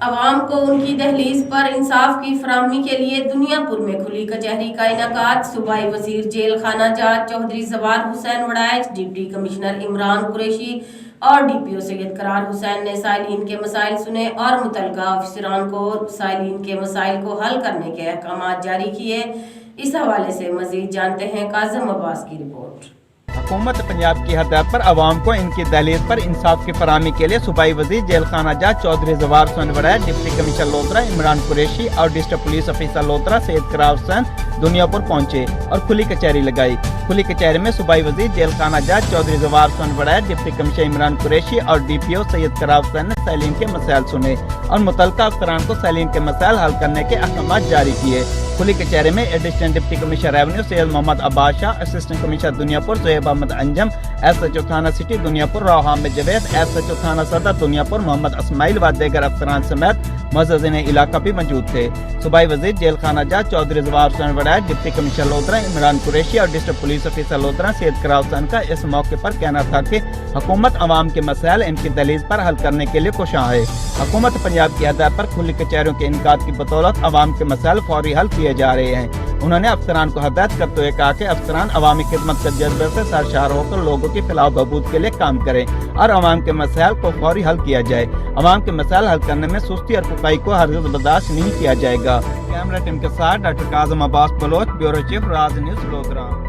عوام کو ان کی دہلیز پر انصاف کی فراہمی کے لیے دنیا پور میں کھلی کچہری کا انعقاد۔ صوبائی وزیر جیل خانہ جات چودھری زوار حسین وڑائچ، ڈپٹی کمشنر عمران قریشی اور ڈی پی او سید قرار حسین نے سائلین کے مسائل سنے اور متعلقہ افسران کو سائلین کے مسائل کو حل کرنے کے احکامات جاری کیے۔ اس حوالے سے مزید جانتے ہیں کاظم عباس کی رپورٹ۔ حکومت پنجاب کی ہدایت پر عوام کو ان کی دہلیز پر انصاف کی فراہمی کے لیے صوبائی وزیر جیل خانہ جات چودھری زوار حسین وڑائچ، ڈپٹی کمشنر لودھرا عمران قریشی اور ڈسٹرکٹ پولیس افیسر لودھرا سید قرار حسین دنیا پور پہنچے اور کھلی کچہری لگائی۔ کھلی کچہری میں صوبائی وزیر جیل خانہ جات چودھری زوار حسین وڑائچ، ڈپٹی کمشنر عمران قریشی اور ڈی پی او سید قرار حسین نے سائلین کے مسائل سنے اور متعلقہ افسران کو سائلین کے مسائل حل کرنے کے احکامات جاری کیے۔ کھلی کچہری میں additional deputy commissioner revenue Syed Muhammad Abbas Shah, assistant commissioner Dunyapur Zohaib Ahmed Anjum, S H O تھانہ city Dunyapur Rao Hamid Javed, S H O تھانہ صدر دنیا پور محمد اسماعیل و دیگر افسران سمیت معززین علاقہ بھی موجود تھے۔ صوبائی وزیر جیل خانہ جات چودھری زوار حسین وڑائچ، ڈپٹی کمشنر لودھرا عمران قریشی اور ڈسٹرکٹ پولیس افیسر لودھرا سید قرار حسین کا اس موقع پر کہنا تھا کہ حکومت عوام کے مسائل ان کی دہلیز پر حل کرنے کے لیے کوشاں ہے۔ حکومت پنجاب کی ہدایت پر کھلی کچہریوں کے انعقاد کی بدولت عوام کے مسائل فوری حل کیے جا رہے ہیں۔ انہوں نے افسران کو ہدایت کرتے ہوئے کہا کہ افسران عوامی خدمت کے جذبے سے سرشار ہو کر لوگوں کی فلاح و بہبود کے لیے کام کریں اور عوام کے مسائل کو فوری حل کیا جائے۔ عوام کے مسائل حل کرنے میں سستی اور کوتاہی کو ہرگز برداشت نہیں کیا جائے گا۔ کیمرہ ٹیم کے ساتھ ڈاکٹر کاظم عباس بلوچ، بیورو چیف راز نیوز لودھرا۔